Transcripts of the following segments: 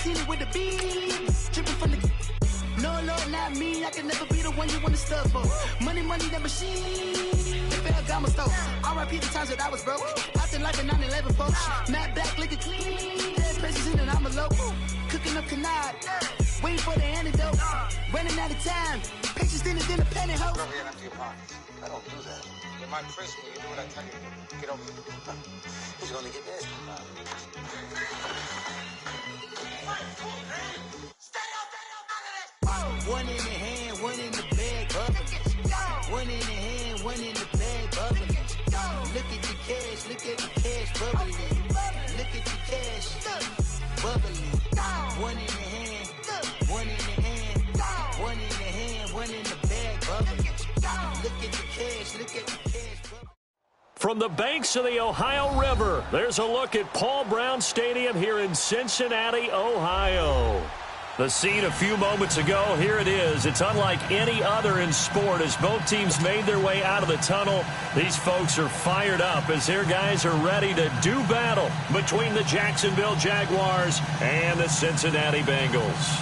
seen it with the beat. Dripping from the... No, Lord, not me. I can never be the one you want to stuff for. Money, the machine. They fell down my stove. R.I.P. the times that I was broke. Acting like a 9/11 folks. Matt back, looking clean. Dead precious in and I'm a local. Cooking up canard. Waiting for the antidote. Running out of time. Patience thinner than a pantyhose. Go ahead after your pockets. I don't do that. In my prison, you do what I tell you to do. Get over here. He's gonna get this. One in the hand, one in the bag, bubbling. One in the hand, one in the bag, bubbling. Look at the cash, look at the cash, bubbling. Look at the cash, bubbling. One in the hand, one in the hand, one in the hand, one in the bag, bubbling. Look at the cash, look at the cash, bubbling. From the banks of the Ohio River, there's a look at Paul Brown Stadium here in Cincinnati, Ohio. The scene a few moments ago, here it is. It's unlike any other in sport as both teams made their way out of the tunnel. These folks are fired up as their guys are ready to do battle between the Jacksonville Jaguars and the Cincinnati Bengals.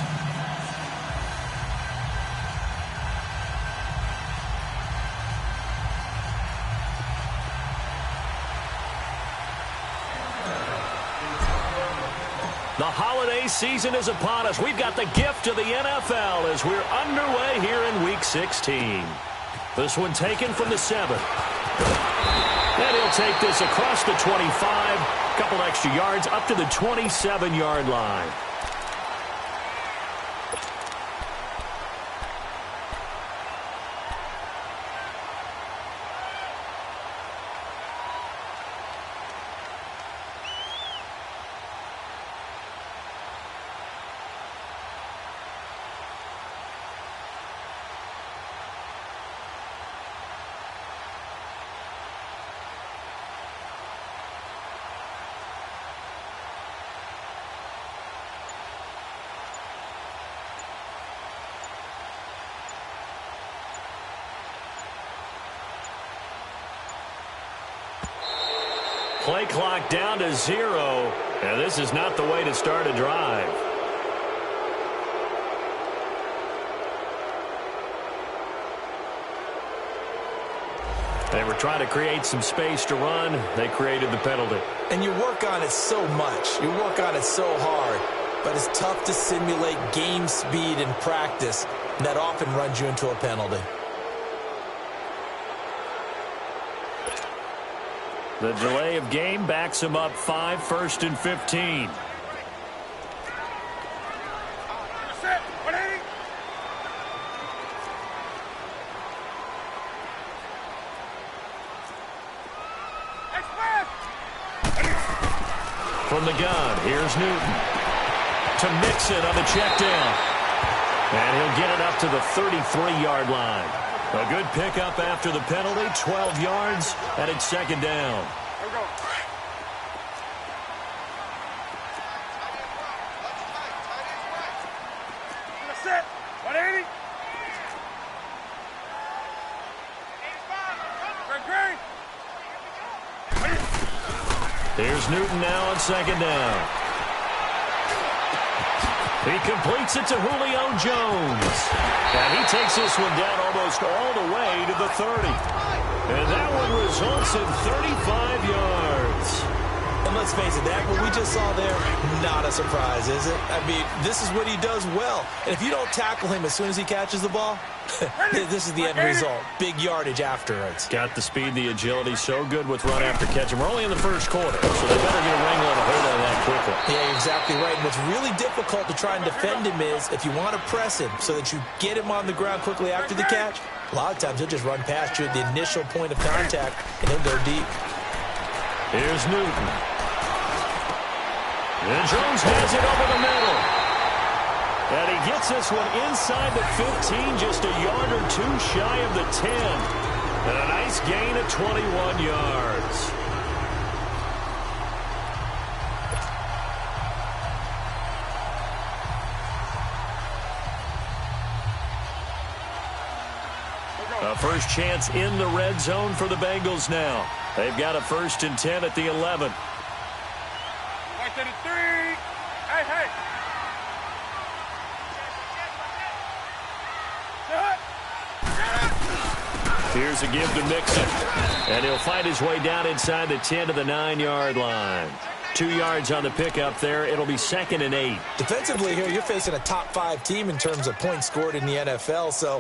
The holiday season is upon us. We've got the gift of the NFL as we're underway here in Week 16. This one taken from the 7. And he'll take this across the 25. Couple extra yards up to the 27-yard line. Play clock down to 0, and this is not the way to start a drive. They were trying to create some space to run. They created the penalty. And you work on it so much. You work on it so hard. But it's tough to simulate game speed in practice. And that often runs you into a penalty. The delay of game backs him up 5, 1st and 15. From the gun, here's Newton to Mixon on the check down. And he'll get it up to the 33-yard line. A good pickup after the penalty, 12 yards, and it's 2nd down. Here's Newton now on 2nd down. He completes it to Julio Jones. And he takes this one down almost all the way to the 30. And that one results in 35 yards. And let's face it, that what we just saw there, not a surprise, is it? I mean, this is what he does well. And if you don't tackle him as soon as he catches the ball, this is the end result. Big yardage afterwards. Got the speed, the agility, so good with run after catch. And we're only in the first quarter, so they better get a wrangle and a hold on that quickly. Yeah, exactly right. And what's really difficult to try and defend him is if you want to press him so that you get him on the ground quickly after the catch, a lot of times he'll just run past you at the initial point of contact, and he'll go deep. Here's Newton. And Jones has it over the middle. And he gets this one inside the 15, just a yard or two shy of the 10. And a nice gain of 21 yards. A first chance in the red zone for the Bengals now. They've got a 1st and 10 at the 11. Right to the 3. Hey, hey. Here's a give to Mixon. And he'll find his way down inside the 10 to the 9-yard line. 2 yards on the pickup there. It'll be 2nd and 8. Defensively here, you're facing a top-5 team in terms of points scored in the NFL. So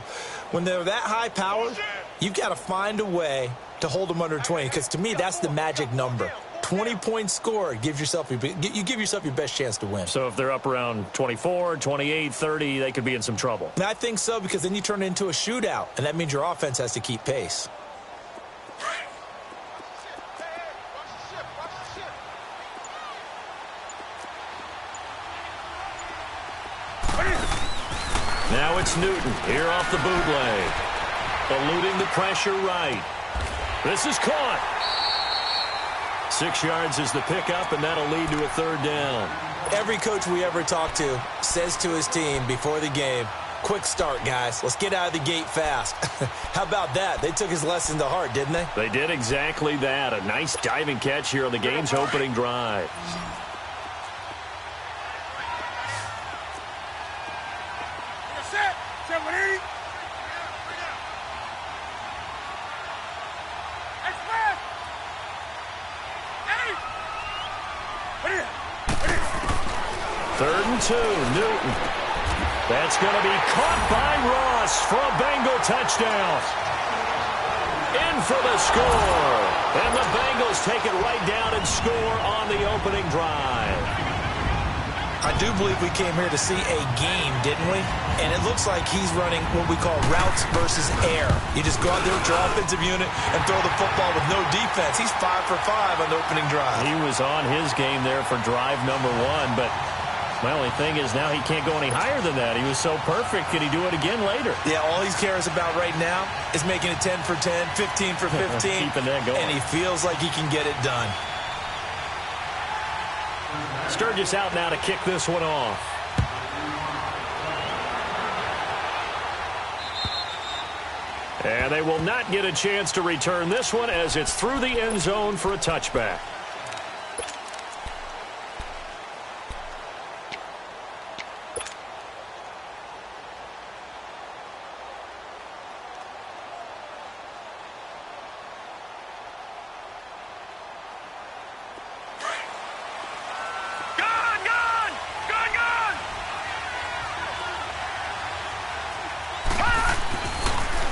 when they're that high-powered, you've got to find a way to hold them under 20. Because to me, that's the magic number. 20 points scored, you give yourself your best chance to win. So if they're up around 24, 28, 30, they could be in some trouble. And I think so, because then you turn it into a shootout, and that means your offense has to keep pace. Now it's Newton here off the bootleg. Eluding the pressure right. This is caught. 6 yards is the pickup, and that'll lead to a 3rd down. Every coach we ever talk to says to his team before the game, quick start, guys. Let's get out of the gate fast. How about that? They took his lesson to heart, didn't they? They did exactly that. A nice diving catch here on the game's opening drive. Third and 2, Newton. That's going to be caught by Ross for a Bengal touchdown. In for the score. And the Bengals take it right down and score on the opening drive. I do believe we came here to see a game, didn't we? And it looks like he's running what we call routes versus air. You just go out there with your offensive unit and throw the football with no defense. He's 5 for 5 on the opening drive. He was on his game there for drive number 1, but my only thing is now he can't go any higher than that. He was so perfect. Can he do it again later? Yeah, all he cares about right now is making it 10 for 10, 15 for 15. Keeping that going. And he feels like he can get it done. Sturgis out now to kick this one off. And they will not get a chance to return this one as it's through the end zone for a touchback.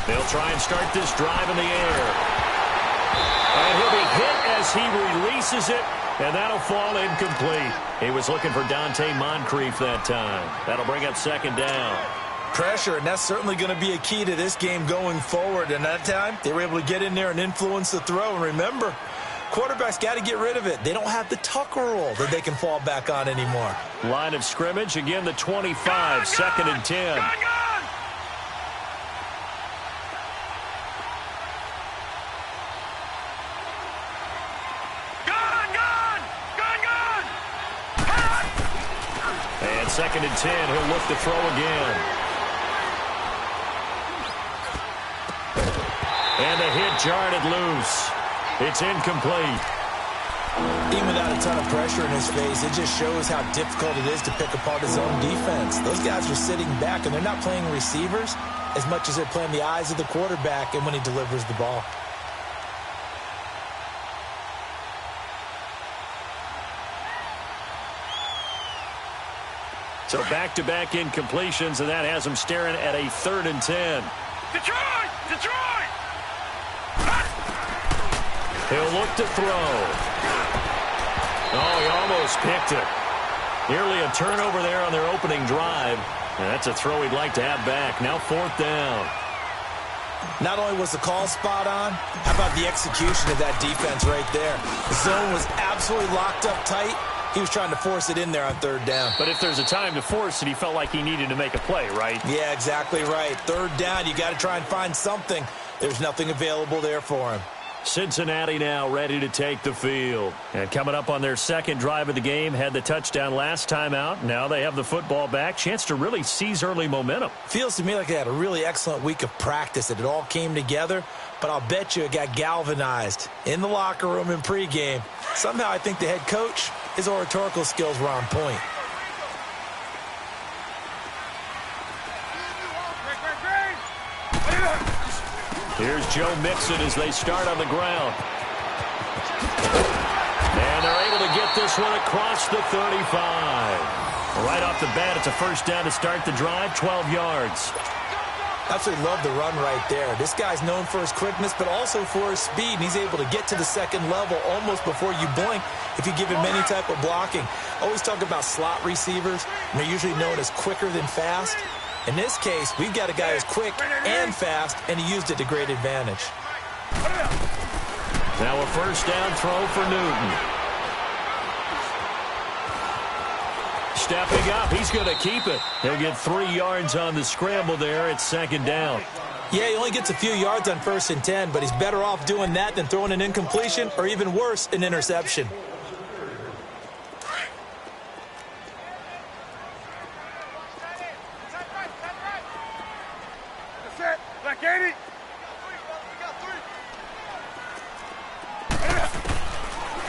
They'll try and start this drive in the air. And he'll be hit as he releases it, and that'll fall incomplete. He was looking for Dante Moncrief that time. That'll bring up 2nd down. Pressure, and that's certainly going to be a key to this game going forward. And that time, they were able to get in there and influence the throw. And remember, quarterbacks got to get rid of it. They don't have the tuck rule that they can fall back on anymore. Line of scrimmage, again the 25, 2nd and 10. And 2nd and 10, he'll look to throw again. And the hit jarred it loose. It's incomplete. Even without a ton of pressure in his face, it just shows how difficult it is to pick apart his own defense. Those guys are sitting back, and they're not playing receivers as much as they're playing the eyes of the quarterback and when he delivers the ball. So back-to-back incompletions, and that has him staring at a 3rd and 10. Detroit! Detroit! He'll look to throw. Oh, he almost picked it. Nearly a turnover there on their opening drive. And that's a throw he'd like to have back. Now 4th down. Not only was the call spot on, how about the execution of that defense right there? The zone was absolutely locked up tight. He was trying to force it in there on 3rd down. But if there's a time to force it, he felt like he needed to make a play, right? Yeah, exactly right. 3rd down, you got to try and find something. There's nothing available there for him. Cincinnati now ready to take the field. And coming up on their 2nd drive of the game, had the touchdown last time out. Now they have the football back. Chance to really seize early momentum. Feels to me like they had a really excellent week of practice. It all came together, but I'll bet you it got galvanized in the locker room in pregame. Somehow I think the head coach, his oratorical skills were on point. Here's Joe Mixon as they start on the ground. And they're able to get this one across the 35. Right off the bat, it's a first down to start the drive, 12 yards. Absolutely love the run right there. This guy's known for his quickness, but also for his speed. And he's able to get to the second level almost before you blink if you give him any type of blocking. Always talk about slot receivers, and they're usually known as quicker than fast. In this case, we've got a guy who's quick and fast, and he used it to great advantage. Now a first down throw for Newton. Stepping up, he's going to keep it. He'll get 3 yards on the scramble there. It's second down. Yeah, he only gets a few yards on 1st and 10, but he's better off doing that than throwing an incompletion or even worse, an interception.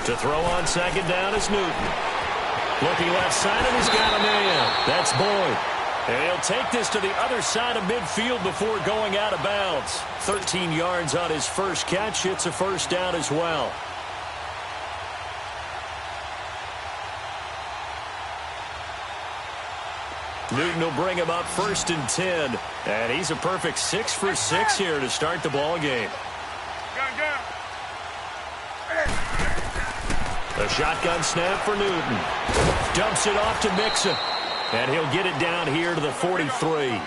To throw on second down is Newton. Looking left side, and he's got a man. That's Boyd. And he'll take this to the other side of midfield before going out of bounds. 13 yards on his first catch. It's a first down as well. Newton will bring him up 1st and 10. And he's a perfect 6 for 6 here to start the ball game. A shotgun snap for Newton. Dumps it off to Mixon. And he'll get it down here to the 43.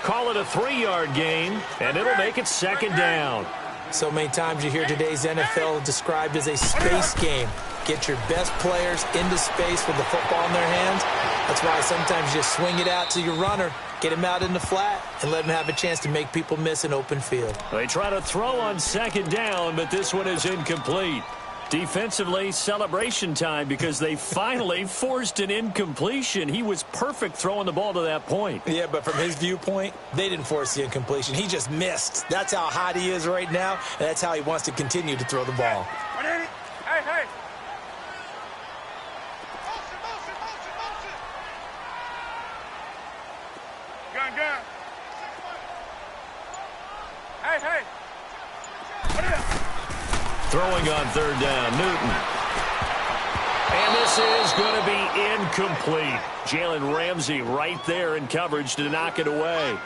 Call it a 3-yard gain, and it'll make it second down. So many times you hear today's NFL described as a space game. Get your best players into space with the football in their hands. That's why sometimes you just swing it out to your runner, get him out in the flat, and let him have a chance to make people miss an open field. They try to throw on second down, but this one is incomplete. Defensively, celebration time because they finally forced an incompletion. He was perfect throwing the ball to that point. Yeah, but from his viewpoint, they didn't force the incompletion. He just missed. That's how hot he is right now, and that's how he wants to continue to throw the ball. Hey. Gun. Hey. Throwing on third down, Newton. And this is going to be incomplete. Jalen Ramsey right there in coverage to knock it away.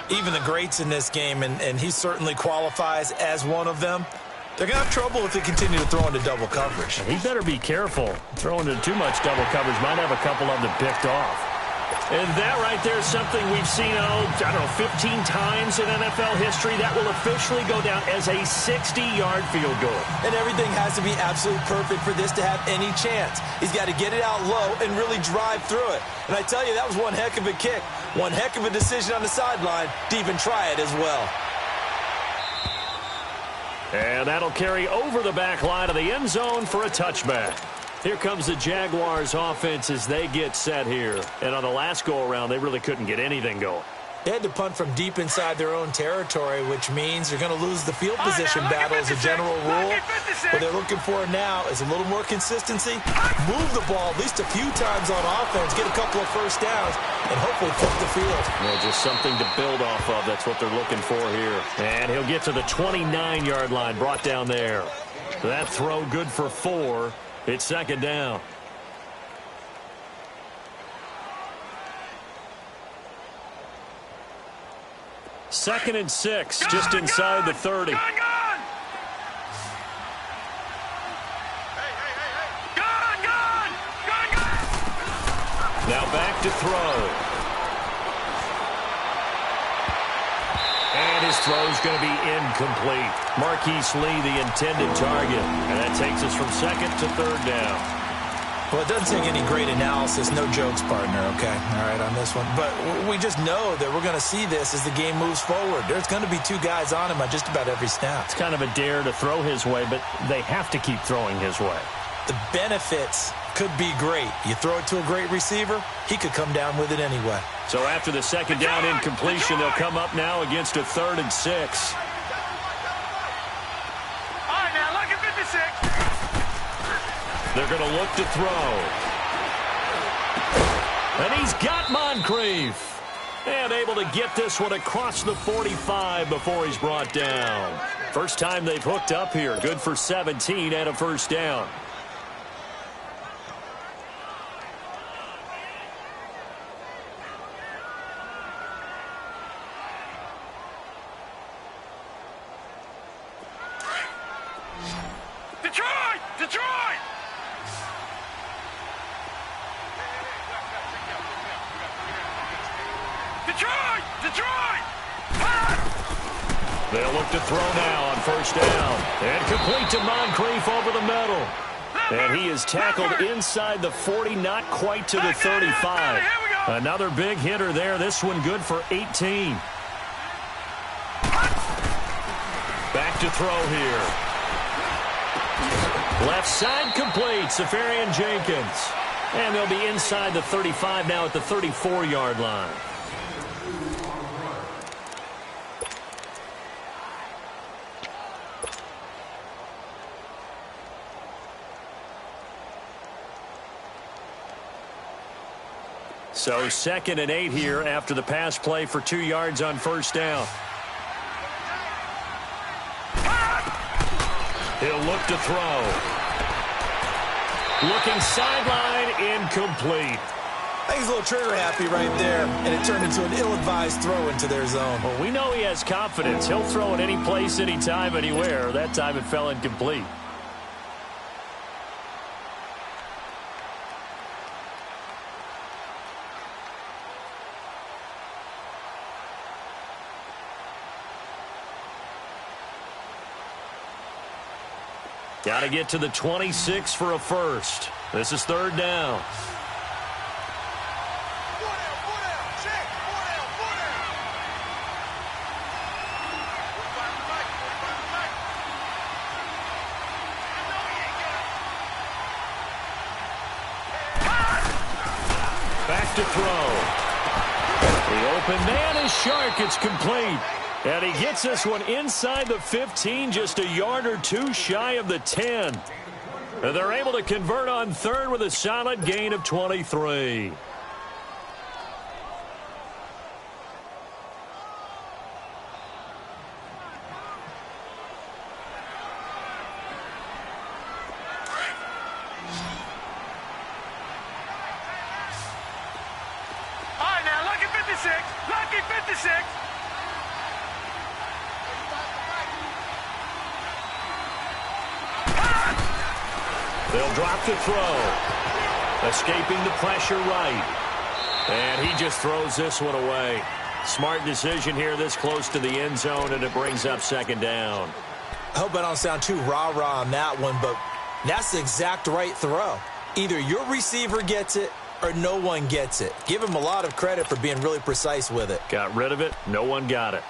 Even the greats in this game, and he certainly qualifies as one of them, they're going to have trouble if they continue to throw into double coverage. He better be careful. Throwing into too much double coverage might have a couple of them picked off. And that right there is something we've seen, 15 times in NFL history. That will officially go down as a 60-yard field goal. And everything has to be absolutely perfect for this to have any chance. He's got to get it out low and really drive through it. And I tell you, that was one heck of a kick. One heck of a decision on the sideline to even try it as well. And that'll carry over the back line of the end zone for a touchback. Here comes the Jaguars offense as they get set here. And on the last go-around, they really couldn't get anything going. They had to punt from deep inside their own territory, which means you're going to lose the field position battle as a general rule. What they're looking for now is a little more consistency, move the ball at least a few times on offense, get a couple of first downs, and hopefully flip the field. Yeah, just something to build off of. That's what they're looking for here. And he'll get to the 29-yard line, brought down there. That throw good for 4. It's second down. Second and 6, just inside the 30. Gun! Now back to throw. And his throw's going to be incomplete. Marquise Lee, the intended target. And that takes us from second to third down. Well, it doesn't take any great analysis. No jokes, partner, okay? All right, on this one. But we just know that we're going to see this as the game moves forward. There's going to be 2 guys on him on just about every snap. It's kind of a dare to throw his way, but they have to keep throwing his way. The benefits could be great. You throw it to a great receiver, he could come down with it anyway. So after the second down incompletion, they'll come up now against a 3rd and 6. All right, now look at 56. They're going to look to throw. And he's got Moncrief. And able to get this one across the 45 before he's brought down. First time they've hooked up here. Good for 17 and a first down. Detroit! Detroit! Detroit! Detroit! They'll look to throw now on first down. And complete to Moncrief over the middle. And he is tackled inside the 40, not quite to the 35. Another big hitter there. This one good for 18. Back to throw here. Left side complete. Safarian Jenkins. And they'll be inside the 35 now at the 34-yard line. So 2nd and 8 here after the pass play for 2 yards on first down. He'll look to throw. Looking sideline, incomplete. I think he's a little trigger happy right there, and it turned into an ill-advised throw into their zone. Well, we know he has confidence. He'll throw it any place, anytime, anywhere. That time it fell incomplete. Got to get to the 26 for a first. This is 3rd down. Back to throw. The open man is Shark. It's complete. And he gets this one inside the 15, just a yard or two shy of the 10. And they're able to convert on 3rd with a solid gain of 23. All right, now, lucky 56. Lucky 56. They'll drop to throw. Escaping the pressure right. And he just throws this one away. Smart decision here this close to the end zone, and it brings up 2nd down. I hope I don't sound too rah-rah on that one, but that's the exact right throw. Either your receiver gets it or no one gets it. Give him a lot of credit for being really precise with it. Got rid of it. No one got it.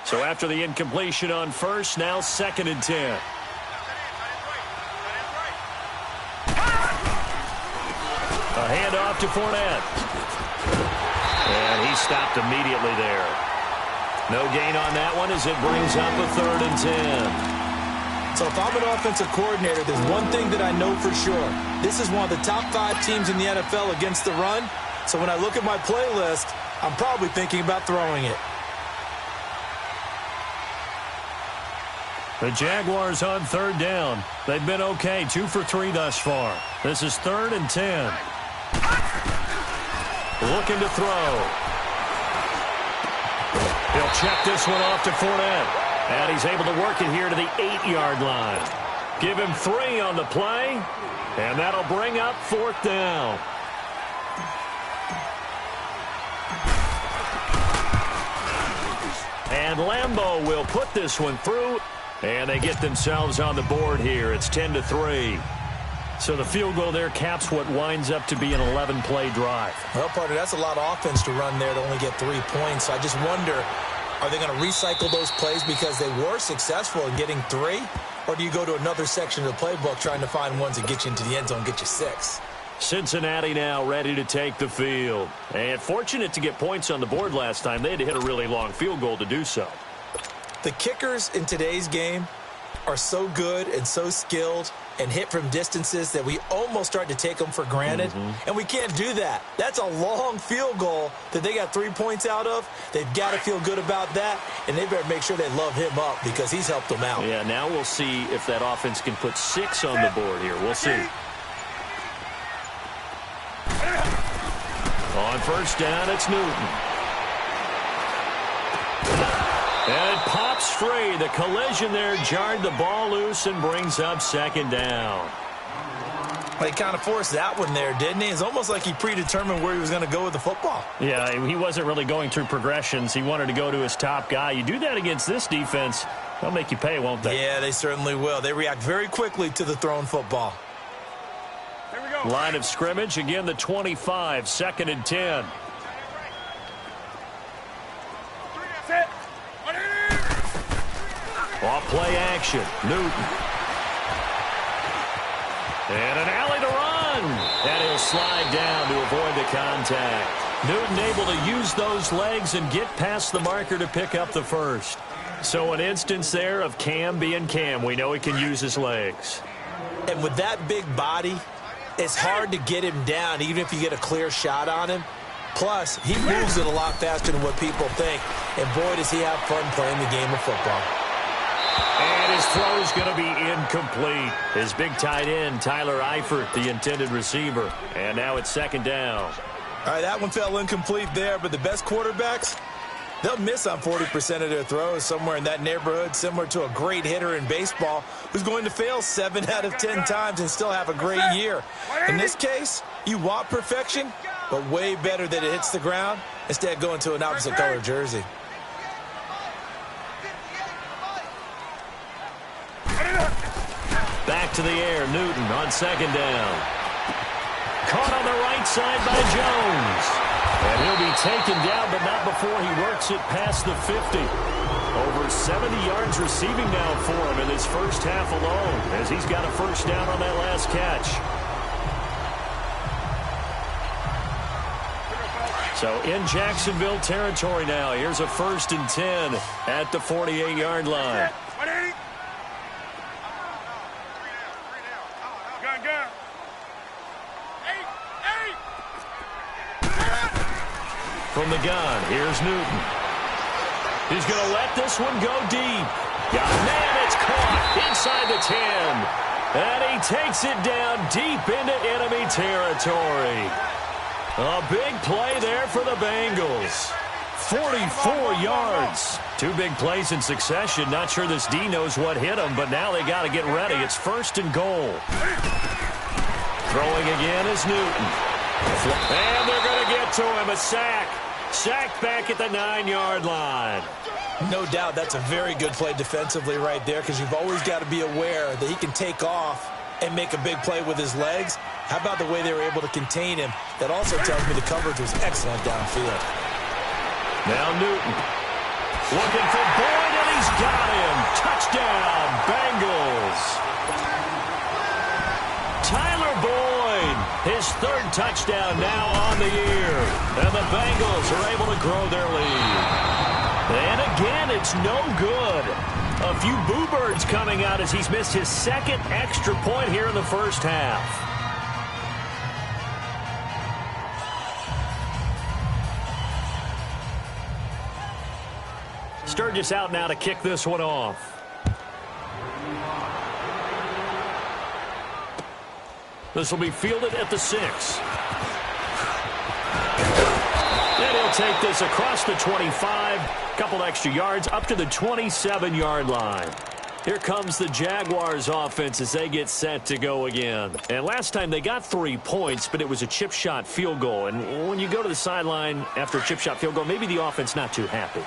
So after the incompletion on first, now 2nd and 10. A handoff to Fournette. And he stopped immediately there. No gain on that one as it brings up a 3rd and 10. So if I'm an offensive coordinator, there's one thing that I know for sure. This is one of the top 5 teams in the NFL against the run. So when I look at my playlist, I'm probably thinking about throwing it. The Jaguars on 3rd down. They've been okay, 2 for 3 thus far. This is 3rd and 10. Looking to throw. He'll check this one off to Fournette. And he's able to work it here to the 8-yard line. Give him 3 on the play. And that'll bring up 4th down. And Lambeau will put this one through. And they get themselves on the board here. It's 10-3. So the field goal there caps what winds up to be an 11-play drive. Well, partner, that's a lot of offense to run there to only get 3 points. So I just wonder, are they going to recycle those plays because they were successful in getting 3? Or do you go to another section of the playbook trying to find ones that get you into the end zone and get you 6? Cincinnati now ready to take the field. And fortunate to get points on the board last time. They had to hit a really long field goal to do so. The kickers in today's game are so good and so skilled, and hit from distances that we almost start to take them for granted. And we can't do that. That's a long field goal that they got 3 points out of. They've got to feel good about that, and they better make sure they love him up because he's helped them out. Yeah, now we'll see if that offense can put 6 on the board here. We'll see. On first down, it's Newton. And it pops free. The collision there jarred the ball loose and brings up second down. He kind of forced that one there, didn't he? It's almost like he predetermined where he was going to go with the football. Yeah, he wasn't really going through progressions. He wanted to go to his top guy. You do that against this defense, they'll make you pay, won't they? Yeah, they certainly will. They react very quickly to the thrown football. Here we go. Line of scrimmage, again the 25, 2nd and 10. Set. Off play action, Newton. And an alley to run. And he'll slide down to avoid the contact. Newton able to use those legs and get past the marker to pick up the first. So an instance there of Cam being Cam. We know he can use his legs. And with that big body, it's hard to get him down even if you get a clear shot on him. Plus, he moves it a lot faster than what people think. And boy, does he have fun playing the game of football. And his throw is going to be incomplete. His big tight end, Tyler Eifert, the intended receiver. And now it's 2nd down. All right, that one fell incomplete there, but the best quarterbacks, they'll miss on 40% of their throws, somewhere in that neighborhood, similar to a great hitter in baseball who's going to fail 7 out of 10 times and still have a great year. In this case, you want perfection, but way better that it hits the ground instead of going to an opposite color jersey. Back to the air, Newton on 2nd down. Caught on the right side by Jones. And he'll be taken down, but not before he works it past the 50. Over 70 yards receiving now for him in his first half alone, as he's got a first down on that last catch. So in Jacksonville territory now. Here's a 1st and 10 at the 48-yard line. From the gun, here's Newton. He's going to let this one go deep. Got a man, it's caught inside the 10. And he takes it down deep into enemy territory. A big play there for the Bengals. 44 yards. 2 big plays in succession. Not sure this D knows what hit him, but now they got to get ready. It's 1st and goal. Throwing again is Newton. And they're going to get to him. A sack. Sacked back at the 9-yard line. No doubt that's a very good play defensively right there, because you've always got to be aware that he can take off and make a big play with his legs. How about the way they were able to contain him? That also tells me the coverage was excellent downfield. Now Newton looking for Boyd, and he's got him. Touchdown, Bengals. Tyler Boyd, his 3rd touchdown now on the year. And the Bengals are able to grow their lead. And again, it's no good. A few boo birds coming out as he's missed his 2nd extra point here in the first half. Sturgis out now to kick this one off. This will be fielded at the 6. And he'll take this across the 25. Couple extra yards up to the 27-yard line. Here comes the Jaguars offense as they get set to go again. And last time they got 3 points, but it was a chip shot field goal. And when you go to the sideline after a chip shot field goal, maybe the offense not too happy.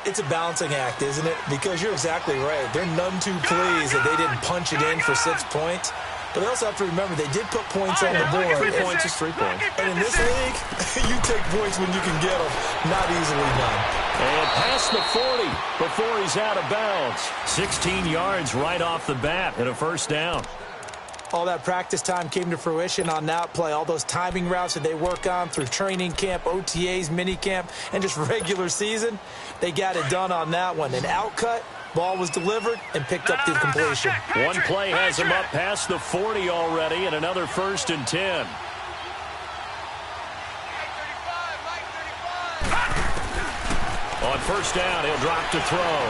It's a balancing act, isn't it? Because you're exactly right. They're none too pleased that they didn't punch it in for 6 points. But they also have to remember they did put points on the board. 3 points is 3 points. And in this league, you take points when you can get them. Not easily done. And past the 40 before he's out of bounds. 16 yards right off the bat and a first down. All that practice time came to fruition on that play. All those timing routes that they work on through training camp, OTAs, minicamp, and just regular season, they got it done on that one. An out cut, Ball was delivered and picked up the completion. One play has him up past the 40 already, and another 1st and 10. On 1st down, he'll drop to throw.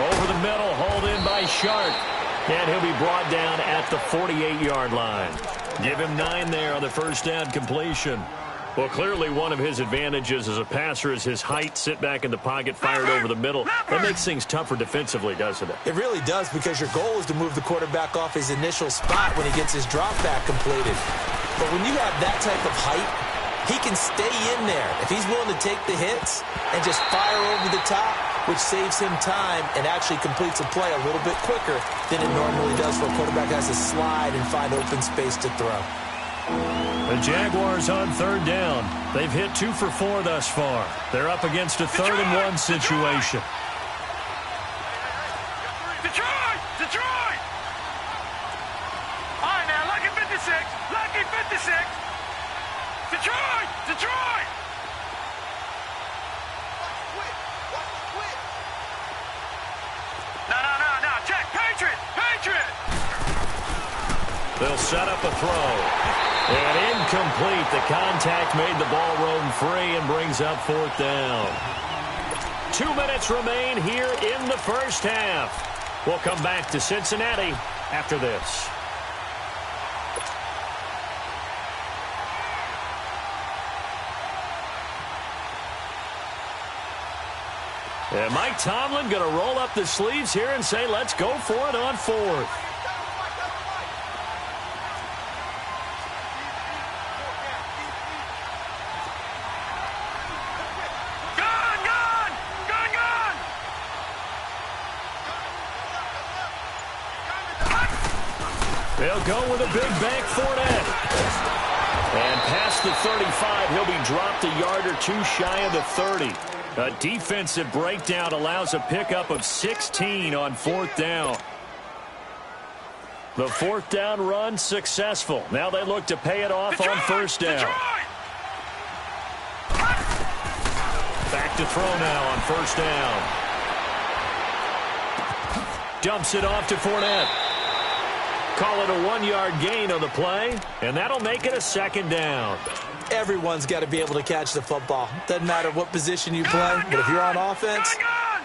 Over the middle, hauled in by Sharp. And he'll be brought down at the 48-yard line. Give him 9 there on the 1st down completion. Well, clearly one of his advantages as a passer is his height, sit back in the pocket, fired over the middle. That makes things tougher defensively, doesn't it? It really does, because your goal is to move the quarterback off his initial spot when he gets his drop back completed. But when you have that type of height, he can stay in there if he's willing to take the hits and just fire over the top, which saves him time and actually completes a play a little bit quicker than it normally does for a quarterback who has to slide and find open space to throw. The Jaguars on 3rd down. They've hit 2 for 4 thus far. They're up against a 3rd and 1 situation. Detroit! All right, now, lucky 56. Detroit! No, check, Patriot! They'll set up a throw. And incomplete. The contact made the ball roam free and brings up 4th down. 2 minutes remain here in the 1st half. We'll come back to Cincinnati after this. And Mike Tomlin going to roll up the sleeves here and say, let's go for it on 4th. They'll go with a big bank Fournette. And past the 35, he'll be dropped a yard or 2 shy of the 30. A defensive breakdown allows a pickup of 16 on 4th down. The 4th down run successful. Now they look to pay it off on 1st down. Back to throw now on 1st down. Dumps it off to Fournette. Call it a 1-yard gain on the play, and that'll make it a 2nd down. Everyone's got to be able to catch the football. Doesn't matter what position you play, but if you're on offense,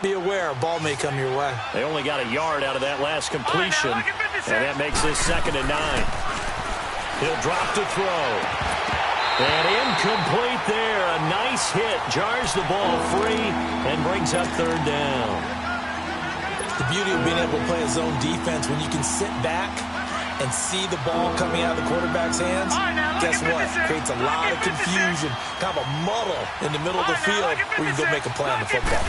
be aware a ball may come your way. They only got a yard out of that last completion, and that makes this 2nd and 9. He'll drop to throw. And incomplete there. A nice hit. Jars the ball free and brings up 3rd down. The beauty of being able to play a zone defense when you can sit back and see the ball coming out of the quarterback's hands, guess what? Creates a lot of confusion, kind of a muddle in the middle of the field where you can go make a play on the football.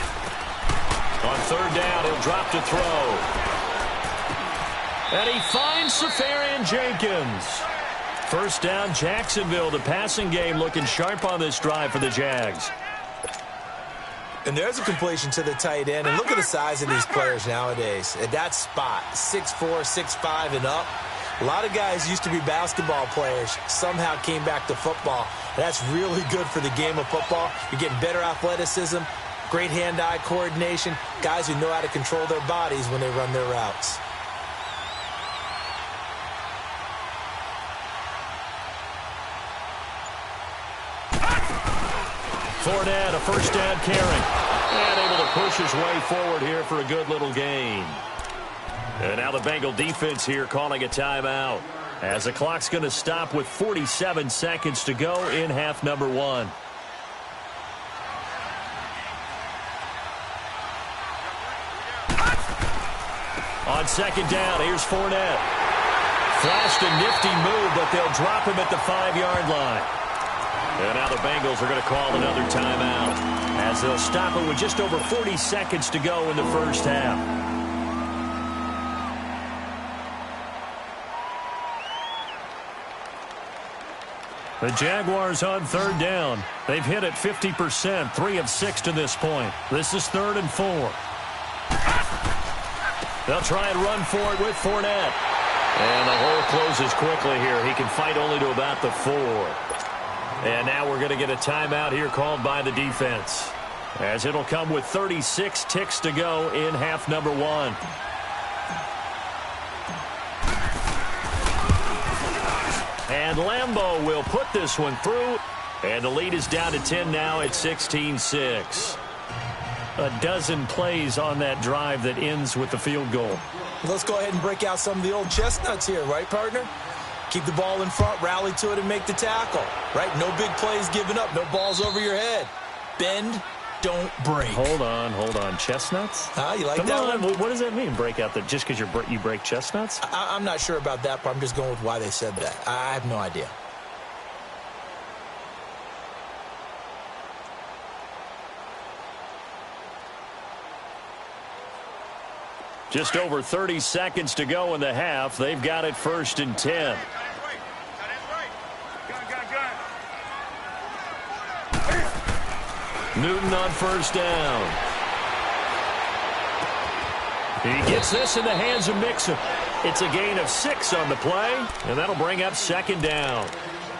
On 3rd down, he'll drop to throw. And he finds Safarian Jenkins. 1st down, Jacksonville. The passing game looking sharp on this drive for the Jags. And there's a completion to the tight end. And look at the size of these players nowadays. At that spot, 6'4", 6'5", and up. A lot of guys used to be basketball players, somehow came back to football. That's really good for the game of football. You're getting better athleticism, great hand-eye coordination, guys who know how to control their bodies when they run their routes. Fournette, a 1st down carry. And able to push his way forward here for a good little gain. And now the Bengal defense here calling a timeout, as the clock's going to stop with 47 seconds to go in half number 1. On 2nd down, here's Fournette. Flashed a nifty move, but they'll drop him at the 5-yard line. And now the Bengals are going to call another timeout, as they'll stop it with just over 40 seconds to go in the 1st half. The Jaguars on 3rd down. They've hit it 50%, 3 of 6 to this point. This is 3rd and 4. They'll try and run for it with Fournette. And the hole closes quickly here. He can fight only to about the 4. And now we're going to get a timeout here called by the defense. as it'll come with 36 ticks to go in half number one. And Lambeau will put this one through. And the lead is down to 10 now at 16-6. A dozen plays on that drive that ends with the field goal. Let's go ahead and break out some of the old chestnuts here, right, partner? Keep the ball in front, rally to it, and make the tackle, right? No big plays given up, no balls over your head. Bend, don't break. Hold on. Chestnuts? You like Come that on. one? What does that mean, break out? Just because you break chestnuts? I'm not sure about that, but I'm just going with why they said that. I have no idea. Just over 30 seconds to go in the half. They've got it 1st and 10. Newton on 1st down. He gets this in the hands of Mixon. It's a gain of 6 on the play, and that'll bring up 2nd down.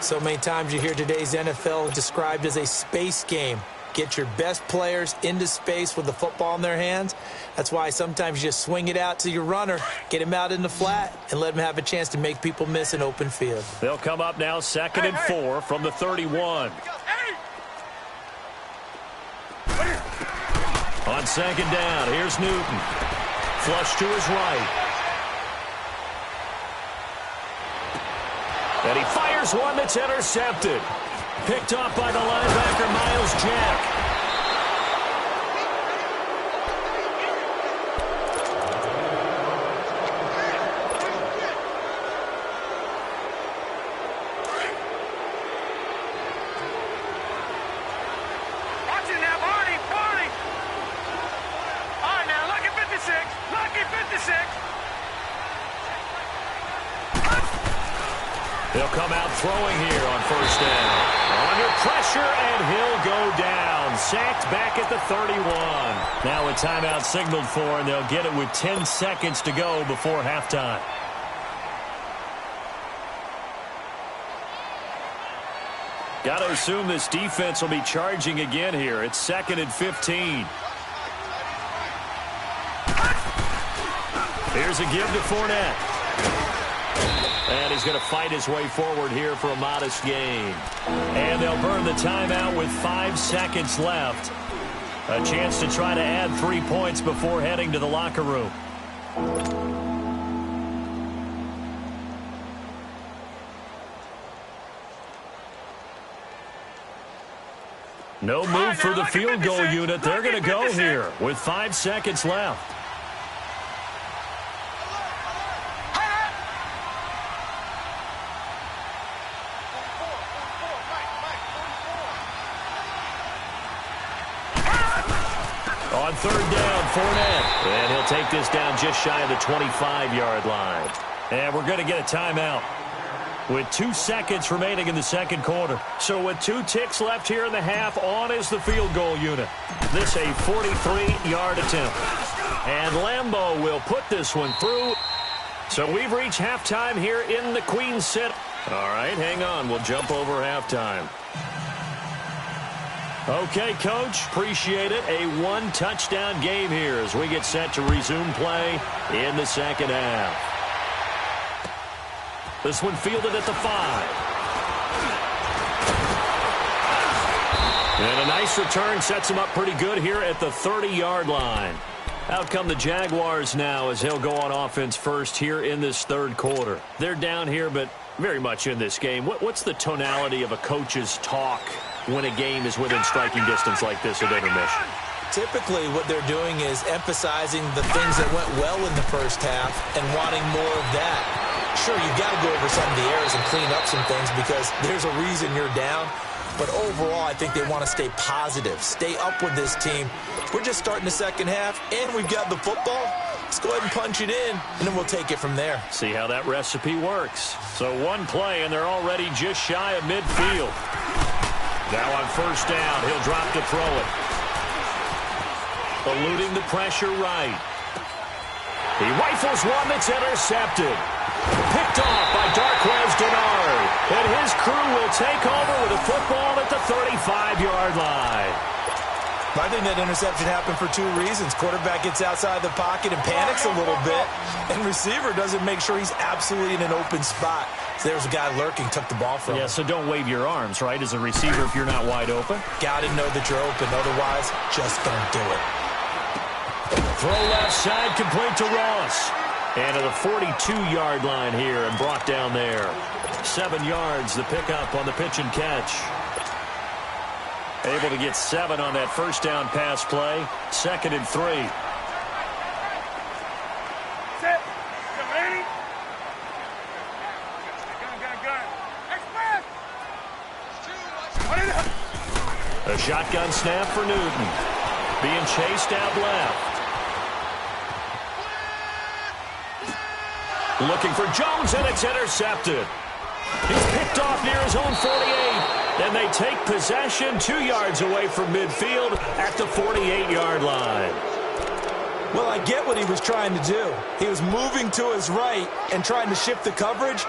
So many times you hear today's NFL described as a space game. Get your best players into space with the football in their hands. That's why sometimes you just swing it out to your runner, get him out in the flat, and let him have a chance to make people miss an open field. They'll come up now 2nd and 4 from the 31. On 2nd down, here's Newton. Flush to his right. And he fires one that's intercepted. Picked off by the linebacker, Miles Jack. Watch it now, Barney! All right, now, lucky 56! Lucky 56! They'll come out throwing here on 1st down. Under pressure, and he'll go down. Sacked back at the 31. Now a timeout signaled for, and they'll get it with 10 seconds to go before halftime. Got to assume this defense will be charging again here. It's 2nd and 15. Here's a give to Fournette. And he's going to fight his way forward here for a modest gain. And they'll burn the timeout with 5 seconds left. A chance to try to add 3 points before heading to the locker room. No move for the field goal unit. They're going to go here with 5 seconds left. On 3rd down, Fournette. And he'll take this down just shy of the 25-yard line. And we're going to get a timeout with 2 seconds remaining in the 2nd quarter. So with 2 ticks left here in the half, on is the field goal unit. This a 43-yard attempt. And Lambeau will put this one through. So we've reached halftime here in the Queen City. All right, hang on. We'll jump over halftime. Okay, Coach, appreciate it. A 1-touchdown game here as we get set to resume play in the 2nd half. This one fielded at the 5. And a nice return sets him up pretty good here at the 30-yard line. Out come the Jaguars now as he'll go on offense first here in this 3rd quarter. They're down here, but very much in this game. What's the tonality of a coach's talk when a game is within striking distance like this at intermission? Typically, what they're doing is emphasizing the things that went well in the first half and wanting more of that. Sure, you've got to go over some of the errors and clean up some things because there's a reason you're down. But overall, I think they want to stay positive, stay up with this team. We're just starting the 2nd half, and we've got the football. Let's go ahead and punch it in, and then we'll take it from there. See how that recipe works. So 1 play, and they're already just shy of midfield. Now on 1st down, he'll drop to throw it. Eluding the pressure right. He rifles one that's intercepted. Picked off by Darquez Dennard. And his crew will take over with a football at the 35-yard line. I think that interception happened for two reasons. Quarterback gets outside the pocket and panics a little bit, and receiver doesn't make sure he's absolutely in an open spot. So there's a guy lurking, took the ball from him. Yeah, so don't wave your arms, right, as a receiver if you're not wide open. Got to know that you're open. Otherwise, just don't do it. Throw left side, complete to Ross. And to the 42-yard line here and brought down there. 7 yards, the pickup on the pitch and catch. Able to get 7 on that first down pass play. 2nd and 3. Set. You ready? Gun. Express. A shotgun snap for Newton. Being chased out left. Looking for Jones, and it's intercepted. He's picked off near his own 48. And they take possession 2 yards away from midfield at the 48-yard line. Well, I get what he was trying to do. He was moving to his right and trying to shift the coverage,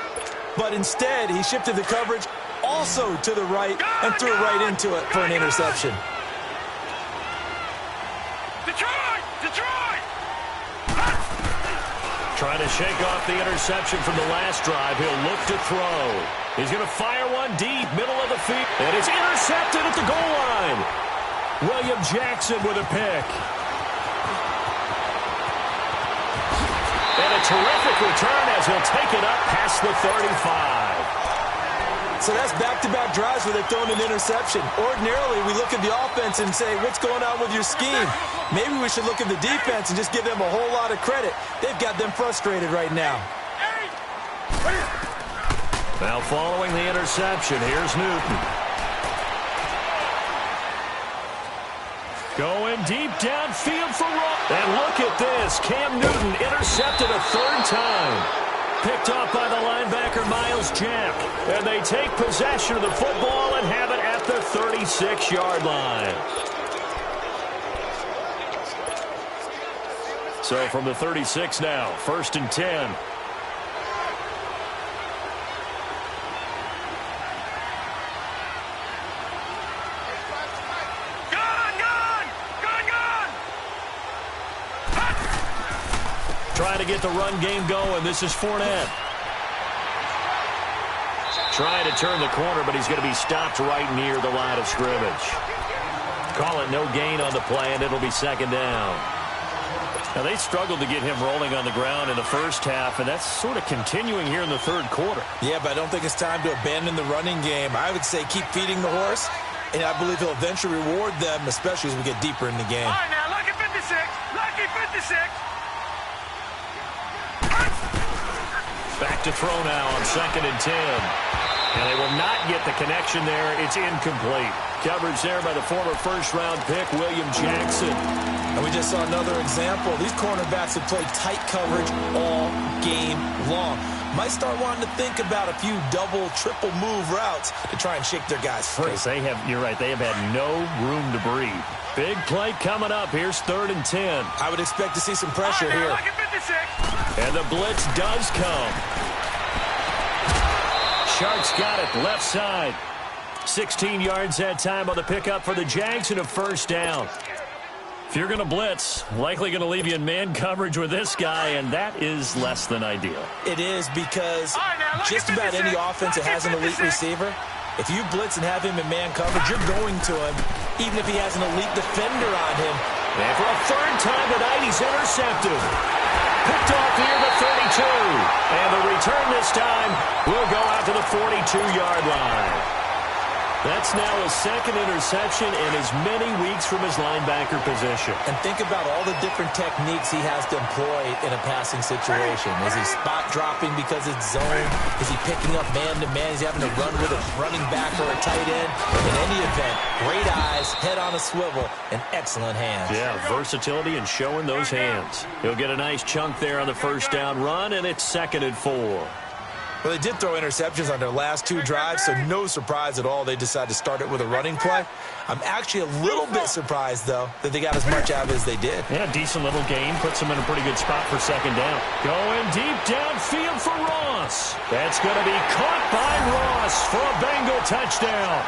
but instead he shifted the coverage also to the right and threw right into it for an interception. Detroit! Trying to shake off the interception from the last drive. He'll look to throw. He's going to fire one deep, middle of the field. And it's intercepted at the goal line. William Jackson with a pick. And a terrific return as he'll take it up past the 35. So that's back-to-back drives where they've thrown an interception. Ordinarily, we look at the offense and say, what's going on with your scheme? Maybe we should look at the defense and just give them a whole lot of credit. They've got them frustrated right now. Now following the interception, here's Newton. Going deep downfield for Ross. And look at this. Cam Newton intercepted a 3rd time. Picked off by the linebacker, Miles Jack. And they take possession of the football and have it at the 36-yard line. So from the 36 now, 1st and 10. Trying to get the run game going. This is Fournette. Trying to turn the corner, but he's going to be stopped right near the line of scrimmage. Call it no gain on the play, and it'll be 2nd down. Now, they struggled to get him rolling on the ground in the first half, and that's sort of continuing here in the 3rd quarter. Yeah, but I don't think it's time to abandon the running game. I would say keep feeding the horse, and I believe he'll eventually reward them, especially as we get deeper in the game. All right, now, lucky 56. Lucky 56. Back to throw now on 2nd and 10. And they will not get the connection there. It's incomplete. Coverage there by the former 1st-round pick, William Jackson. And we just saw another example. These cornerbacks have played tight coverage all game long. Might start wanting to think about a few double, triple move routes to try and shake their guys free. Yes, you're right, they have had no room to breathe. Big play coming up. Here's 3rd and 10. I would expect to see some pressure here. Lucky 56. And the blitz does come. Sharks got it left side. 16 yards that time on the pickup for the Jags and a 1st down. If you're going to blitz, likely going to leave you in man coverage with this guy, and that is less than ideal. It is because just about any offense that has an elite receiver, if you blitz and have him in man coverage, you're going to him, even if he has an elite defender on him. And for a 3rd time tonight, he's intercepted. Picked off near the 32. And the return this time will go out to the 42-yard line. That's now his 2nd interception in as many weeks from his linebacker position. And think about all the different techniques he has to employ in a passing situation. Is he spot dropping because it's zone? Is he picking up man-to-man? Is he having to run with a running back or a tight end? In any event, great eyes, head on a swivel, and excellent hands. Yeah, versatility and showing those hands. He'll get a nice chunk there on the 1st down run, and it's 2nd and 4. Well, they did throw interceptions on their last 2 drives, so no surprise at all they decided to start it with a running play. I'm actually a little bit surprised, though, that they got as much out of it as they did. Yeah, decent little gain. Puts them in a pretty good spot for 2nd down. Going deep downfield for Ross. That's going to be caught by Ross for a Bengal touchdown.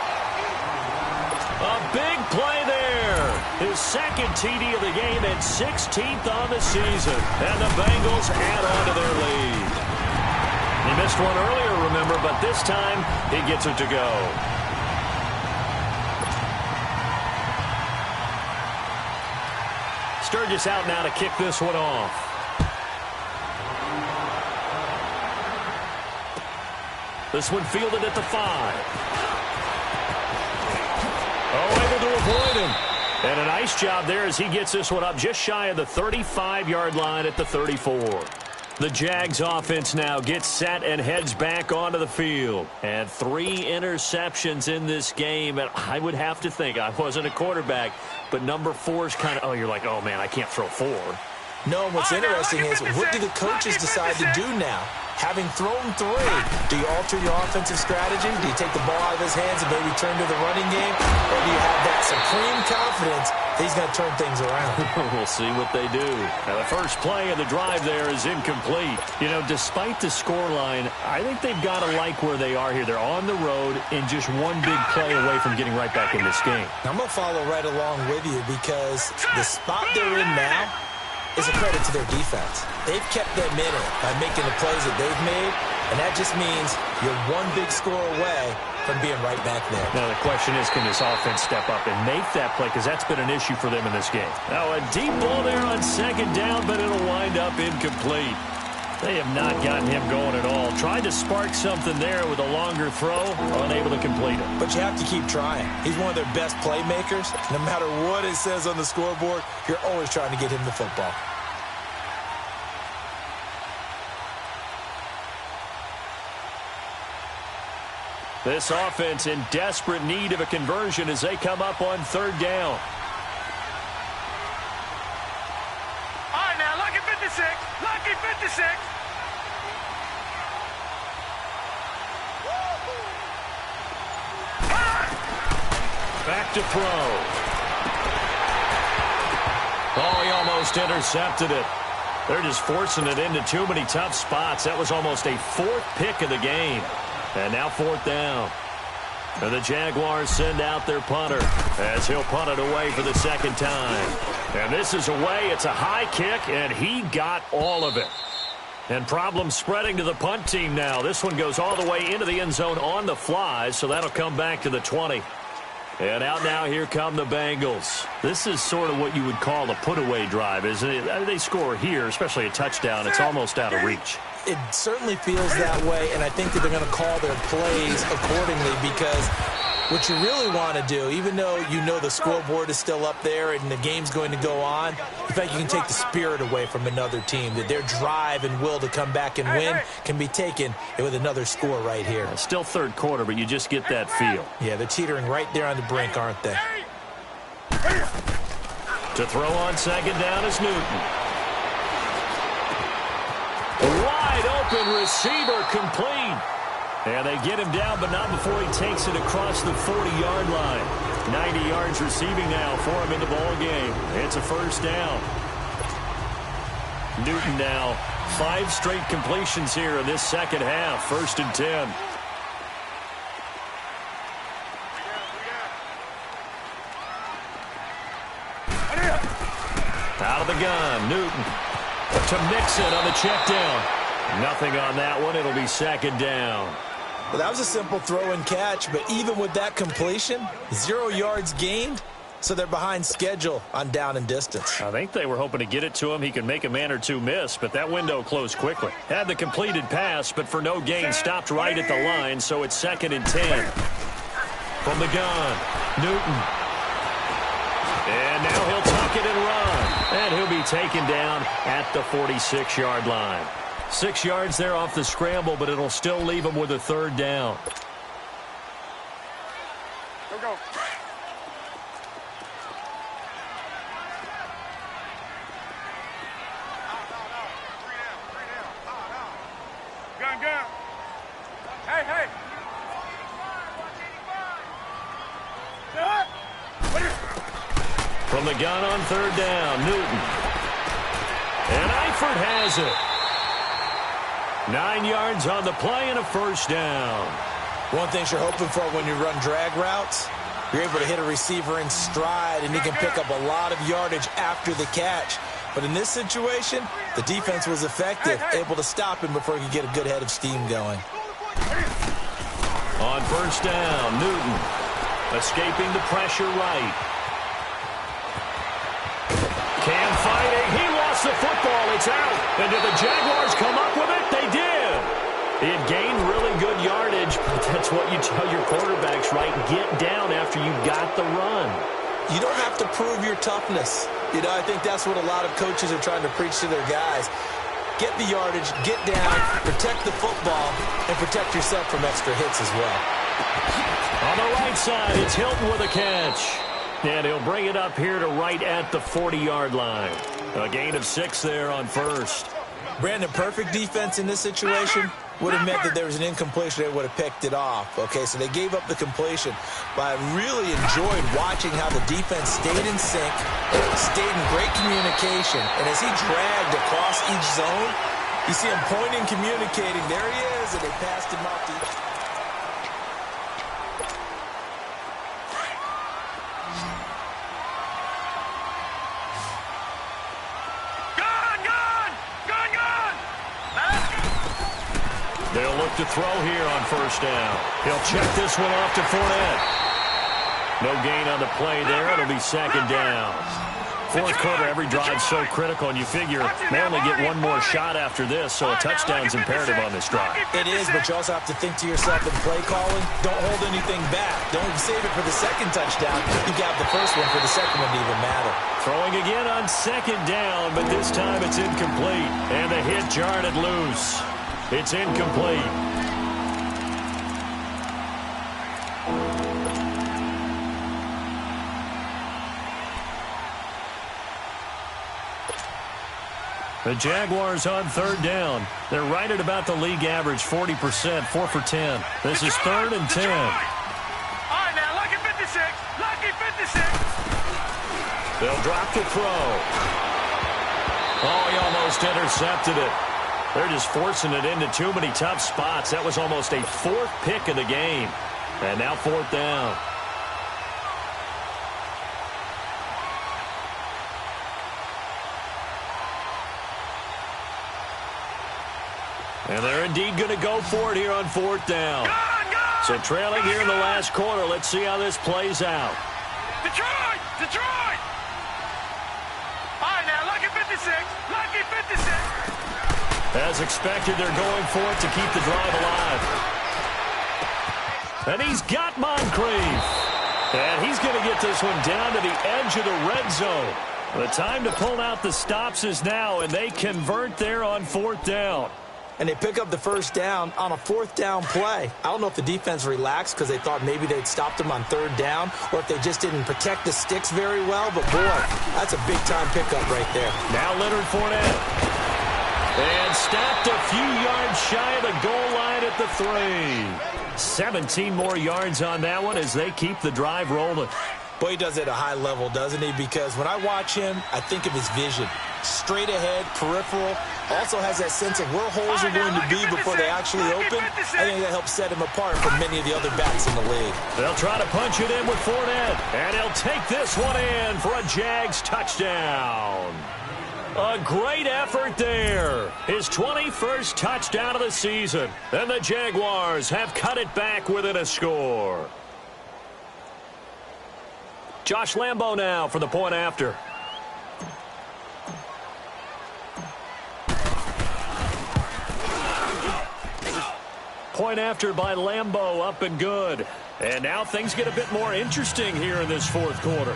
A big play there. his second TD of the game and 16th on the season. And the Bengals add on to their lead. He missed one earlier, remember, but this time he gets it to go. Sturgis out now to kick this one off. This one fielded at the 5. Oh, able to avoid him. And a nice job there as he gets this one up just shy of the 35-yard line at the 34. The Jags offense now gets set and heads back onto the field. And 3 interceptions in this game. And I would have to think, I wasn't a quarterback, but number 4 is kind of, oh, you're like, oh, man, I can't throw 4. No, and what's interesting is, what do the coaches decide to do now? Having thrown 3, do you alter your offensive strategy? Do you take the ball out of his hands and maybe turn to the running game? Or do you have that supreme confidence that he's going to turn things around? We'll see what they do. Now, the first play of the drive there is incomplete. You know, despite the scoreline, I think they've got to like where they are here. They're on the road and just one big play away from getting right back in this game. I'm going to follow right along with you because the spot they're in now is a credit to their defense. They've kept them in it by making the plays that they've made, and that just means you're one big score away from being right back there. Now, the question is, can this offense step up and make that play? Because that's been an issue for them in this game. Now, a deep ball there on second down, but it'll wind up incomplete. They have not gotten him going at all. Tried to spark something there with a longer throw, unable to complete it. But you have to keep trying. He's one of their best playmakers. No matter what it says on the scoreboard, you're always trying to get him the football. This offense in desperate need of a conversion as they come up on third down. All right, now, lucky 56. Lucky 56. Back to throw. Oh, he almost intercepted it. They're just forcing it into too many tough spots. That was almost a 4th pick of the game. And now 4th down. And the Jaguars send out their punter as he'll punt it away for the second time. And this is away. It's a high kick, and he got all of it. And problems spreading to the punt team now. This one goes all the way into the end zone on the fly, so that'll come back to the 20. And out now, here come the Bengals. This is sort of what you would call a put-away drive, isn't it? They score here, especially a touchdown. It's almost out of reach. It certainly feels that way, and I think that they're going to call their plays accordingly because what you really want to do, even though you know the scoreboard is still up there and the game's going to go on, in fact, you can take the spirit away from another team, that their drive and will to come back and win can be taken with another score right here. Still third quarter, but you just get that feel. Yeah, they're teetering right there on the brink, aren't they? To throw on second down is Newton. Wide open receiver complete. And they get him down, but not before he takes it across the 40-yard line. 90 yards receiving now for him in the ball game. It's a first down. Newton now 5 straight completions here in this second half. 1st and 10. Out of the gun, Newton to Mixon on the check down. Nothing on that one. It'll be second down. Well, that was a simple throw and catch, but even with that completion, 0 yards gained, so they're behind schedule on down and distance. I think they were hoping to get it to him. He could make a man or two miss, but that window closed quickly. Had the completed pass, but for no gain, stopped right at the line, so it's 2nd and 10. From the gun, Newton. And now he'll tuck it and run. And he'll be taken down at the 46-yard line. 6 yards there off the scramble, but it'll still leave him with a 3rd down. Go, go. Gun, gun. Hey, hey. From the gun on 3rd down, Newton. And Eifert has it. 9 yards on the play and a first down. One thing you're hoping for when you run drag routes, You're able to hit a receiver in stride, and he can pick up a lot of yardage after the catch. But in this situation, the defense was effective, able to stop him before he could get a good head of steam going. On first down, Newton escaping the pressure right. Cam fighting. He lost the football. It's out. And did the Jaguars come up with it? They did. It gained really good yardage, but that's what you tell your quarterbacks, right? Get down after you got the run. You don't have to prove your toughness. You know, I think that's what a lot of coaches are trying to preach to their guys. Get the yardage, get down, protect the football, and protect yourself from extra hits as well. On the right side, it's Hilton with a catch. And he'll bring it up here to right at the 40-yard line. A gain of 6 there on first. Brandon, perfect defense in this situation would have meant that there was an incompletion. They would have picked it off. Okay, so they gave up the completion. But I really enjoyed watching how the defense stayed in sync, stayed in great communication. And as he dragged across each zone, you see him pointing, communicating. There he is, and they passed him off to each. They'll look to throw here on first down. He'll check this one off to Fournette. No gain on the play there. It'll be second down. Fourth quarter, every drive so critical, and you figure they only get one more shot after this, so a touchdown's imperative on this drive. It is, but you also have to think to yourself in play calling, don't hold anything back. Don't save it for the second touchdown. You got the first one for the second one to even matter. Throwing again on second down, but this time it's incomplete, and the hit jarred it loose. It's incomplete. The Jaguars on third down. They're right at about the league average, 40%, 4 for 10. This is third and 10. All right, now, lucky 56. Lucky 56. They'll drop the throw. Oh, he almost intercepted it. They're just forcing it into too many tough spots. That was almost a fourth pick of the game. And now fourth down. And they're indeed going to go for it here on fourth down. So trailing here in the last quarter. Let's see how this plays out. Detroit! Detroit! All right, now, lucky 56. Lucky 56. As expected, they're going for it to keep the drive alive. And he's got Moncrief. And he's going to get this one down to the edge of the red zone. The time to pull out the stops is now, and they convert there on fourth down. And they pick up the first down on a fourth down play. I don't know if the defense relaxed because they thought maybe they'd stopped them on third down, or if they just didn't protect the sticks very well. But, boy, that's a big-time pickup right there. Now Leonard Fournette. And stopped a few yards shy of the goal line at the 3. 17 more yards on that one as they keep the drive rolling. Boy, he does it at a high level, doesn't he? Because when I watch him, I think of his vision. Straight ahead, peripheral. Also has that sense of where holes are going to be before they actually open. I think that helps set him apart from many of the other backs in the league. They'll try to punch it in with Fournette. And he'll take this one in for a Jags touchdown. A great effort there. His 21st touchdown of the season. And the Jaguars have cut it back within a score. Josh Lambo now for the point after. Point after by Lambo, up and good. And now things get a bit more interesting here in this fourth quarter.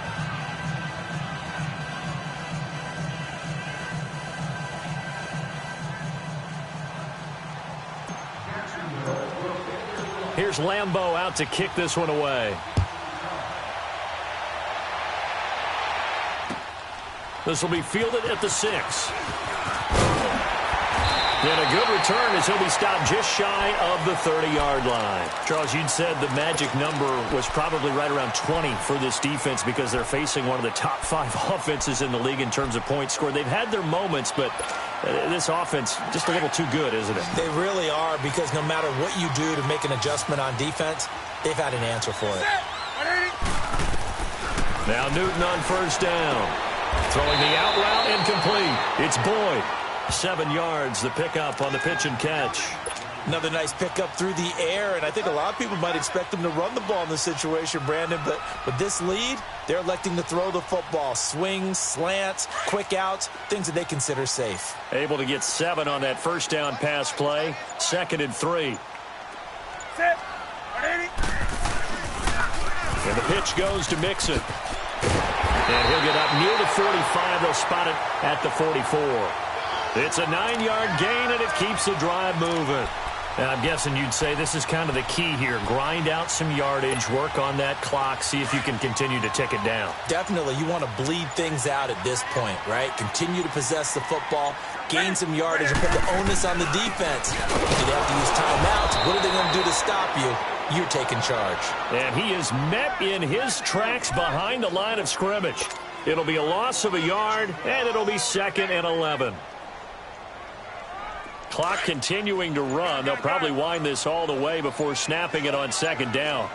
Here's Lambo out to kick this one away. This will be fielded at the 6. And a good return as he'll be stopped just shy of the 30-yard line. Charles, you'd said the magic number was probably right around 20 for this defense because they're facing one of the top 5 offenses in the league in terms of points scored. They've had their moments, but this offense just a little too good, isn't it? They really are, because no matter what you do to make an adjustment on defense, they've had an answer for it. Now Newton on first down. Throwing the out route incomplete. It's Boyd. 7 yards, the pickup on the pitch and catch. Another nice pickup through the air, and I think a lot of people might expect them to run the ball in this situation, Brandon, but with this lead, they're electing to throw the football. Swings, slants, quick outs, things that they consider safe. Able to get 7 on that first down pass play. 2nd and 3. And the pitch goes to Mixon. And he'll get up near the 45. They'll spot it at the 44. It's a 9-yard gain, and it keeps the drive moving. And I'm guessing you'd say this is kind of the key here. Grind out some yardage, work on that clock, see if you can continue to tick it down. Definitely. You want to bleed things out at this point, right? Continue to possess the football, gain some yardage, and put the onus on the defense. Do they have to use timeouts? What are they going to do to stop you? You're taking charge. And he is met in his tracks behind the line of scrimmage. It'll be a loss of a yard, and it'll be 2nd and 11. Clock continuing to run. They'll probably wind this all the way before snapping it on 2nd down.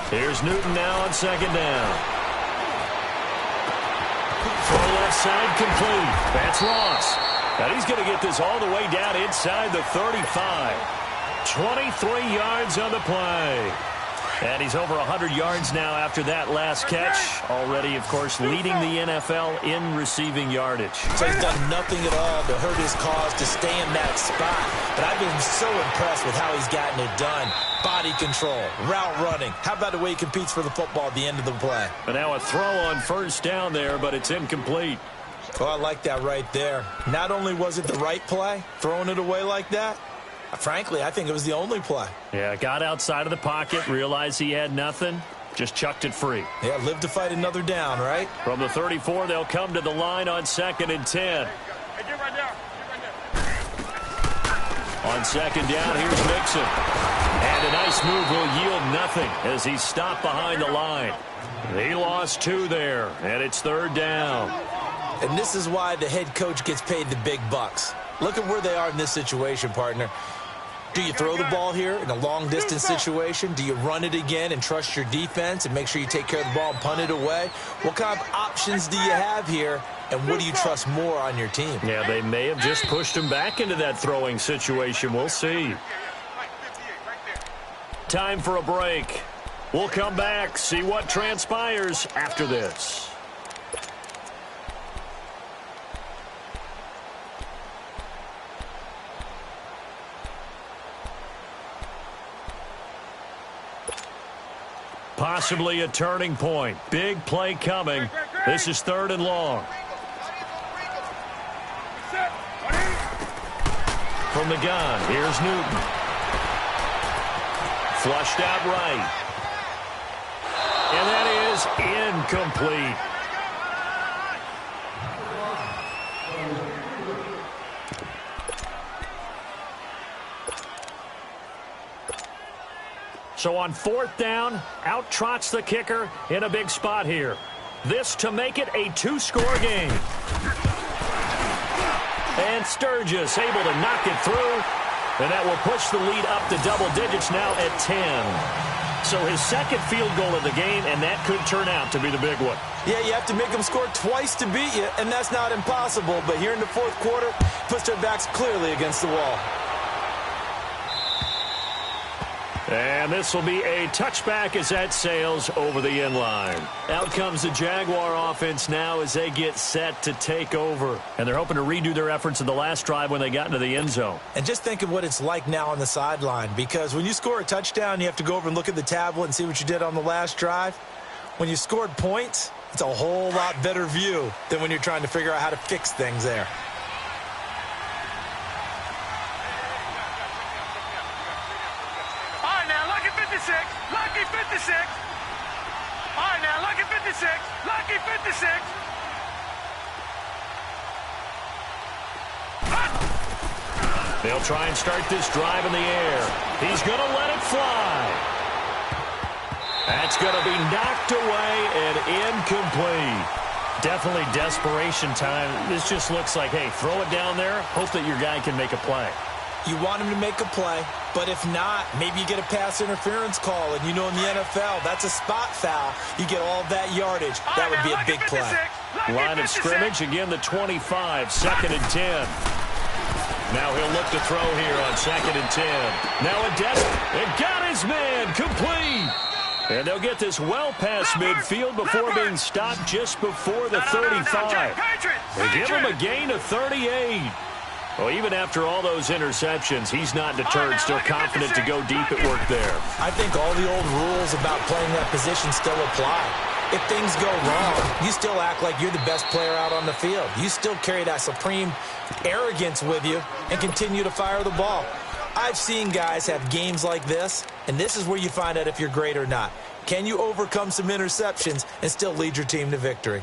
Here's Newton now on 2nd down. Throw left side complete. That's Ross. And he's going to get this all the way down inside the 35. 23 yards on the play. And he's over 100 yards now after that last catch. Already, of course, leading the NFL in receiving yardage. So he's done nothing at all to hurt his cause, to stay in that spot. But I've been so impressed with how he's gotten it done. Body control, route running. How about the way he competes for the football at the end of the play? But now a throw on first down there, but it's incomplete. Oh, I like that right there. Not only was it the right play, throwing it away like that, frankly, I think it was the only play. Yeah, got outside of the pocket, realized he had nothing, just chucked it free. Yeah, live to fight another down, right? From the 34, they'll come to the line on 2nd and 10. Hey, get right there. On 2nd down, here's Mixon. And a nice move will yield nothing as he's stopped behind the line. He lost 2 there, and it's 3rd down. And this is why the head coach gets paid the big bucks. Look at where they are in this situation, partner. Do you throw the ball here in a long-distance situation? Do you run it again and trust your defense and make sure you take care of the ball and punt it away? What kind of options do you have here, and what do you trust more on your team? Yeah, they may have just pushed him back into that throwing situation. We'll see. Time for a break. We'll come back, see what transpires after this. Possibly a turning point. Big play coming. This is 3rd and long. From the gun, here's Newton. Flushed out right. And that is incomplete. So on 4th down, out trots the kicker in a big spot here. This to make it a 2-score game. And Sturgis able to knock it through. And that will push the lead up to double digits now at 10. So his 2nd field goal of the game, and that could turn out to be the big one. Yeah, you have to make them score twice to beat you, and that's not impossible. But here in the 4th quarter, puts their backs clearly against the wall. And this will be a touchback as that sails over the end line. Out comes the Jaguar offense now as they get set to take over. And they're hoping to redo their efforts in the last drive when they got into the end zone. And just think of what it's like now on the sideline, because when you score a touchdown, you have to go over and look at the tablet and see what you did on the last drive. When you scored points, it's a whole lot better view than when you're trying to figure out how to fix things there. Lucky 56. All right, now, lucky 56. Lucky 56. They'll try and start this drive in the air. He's going to let it fly. That's going to be knocked away and incomplete. Definitely desperation time. This just looks like, hey, throw it down there, hope that your guy can make a play. You want him to make a play, but if not, maybe you get a pass interference call, and you know in the NFL, that's a spot foul. You get all that yardage. That would be a big play. Line of scrimmage, again the 25, 2nd and 10. Now he'll look to throw here on 2nd and 10. Now a and got his man, complete. And they'll get this well past midfield before being stopped just before the 35. They give him a gain of 38. Well, even after all those interceptions, he's not deterred, still confident to go deep at work there. I think all the old rules about playing that position still apply. If things go wrong, you still act like you're the best player out on the field. You still carry that supreme arrogance with you and continue to fire the ball. I've seen guys have games like this, and this is where you find out if you're great or not. Can you overcome some interceptions and still lead your team to victory?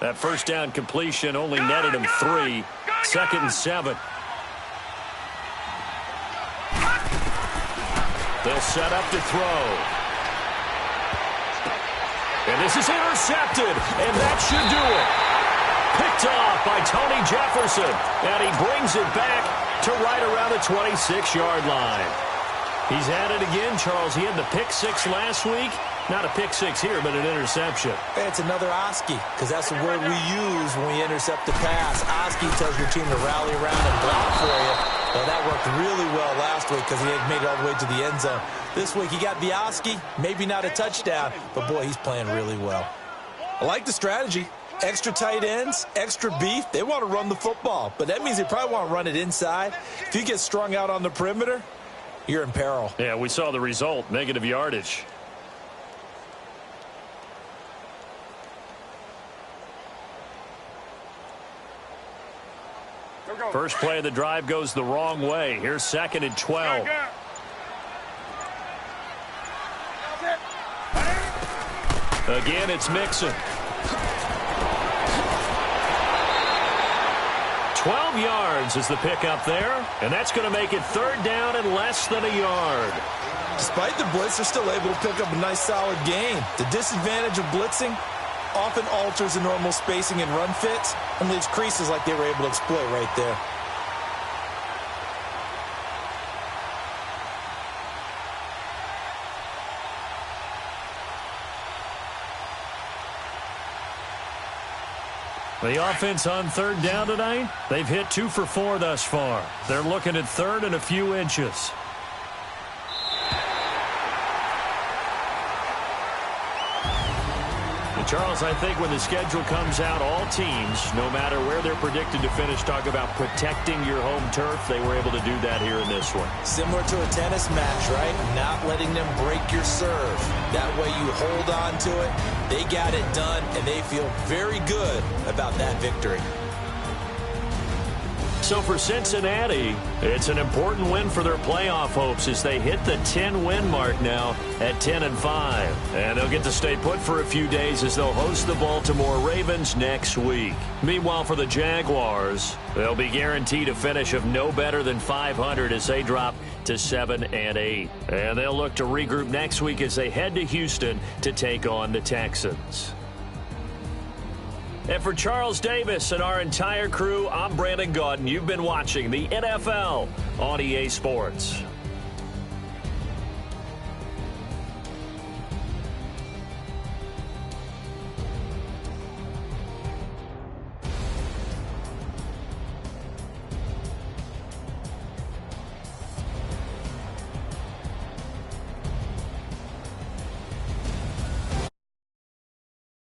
That first down completion only netted him 3. 2nd and 7. They'll set up to throw. And this is intercepted, and that should do it. Picked off by Tony Jefferson, and he brings it back to right around the 26-yard line. He's at it again, Charles. He had the pick 6 last week. Not a pick 6 here, but an interception. It's another Oski, because that's the word we use when we intercept the pass. Oski tells your team to rally around and block for you. Well, that worked really well last week because he had made it all the way to the end zone. This week he got the Oski, maybe not a touchdown, but boy, he's playing really well. I like the strategy. Extra tight ends, extra beef. They want to run the football, but that means they probably want to run it inside. If you get strung out on the perimeter, you're in peril. Yeah, we saw the result, negative yardage. First play of the drive goes the wrong way. Here's 2nd and 12. Again, it's Mixon. 12 yards is the pickup there, and that's going to make it 3rd down and less than a yard. Despite the blitz, they're still able to pick up a nice, solid gain. The disadvantage of blitzing often alters the normal spacing and run fits and leaves creases like they were able to exploit right there. The offense on 3rd down tonight, they've hit 2 for 4 thus far. They're looking at 3rd and a few inches. Charles, I think when the schedule comes out, all teams, no matter where they're predicted to finish, talk about protecting your home turf. They were able to do that here in this one. Similar to a tennis match, right? Not letting them break your serve. That way you hold on to it. They got it done, and they feel very good about that victory. So for Cincinnati, it's an important win for their playoff hopes as they hit the 10-win mark now at 10-5. And they'll get to stay put for a few days as they'll host the Baltimore Ravens next week. Meanwhile, for the Jaguars, they'll be guaranteed a finish of no better than 500 as they drop to 7-8. And they'll look to regroup next week as they head to Houston to take on the Texans. And for Charles Davis and our entire crew, I'm Brandon Gaudin. You've been watching the NFL on EA Sports.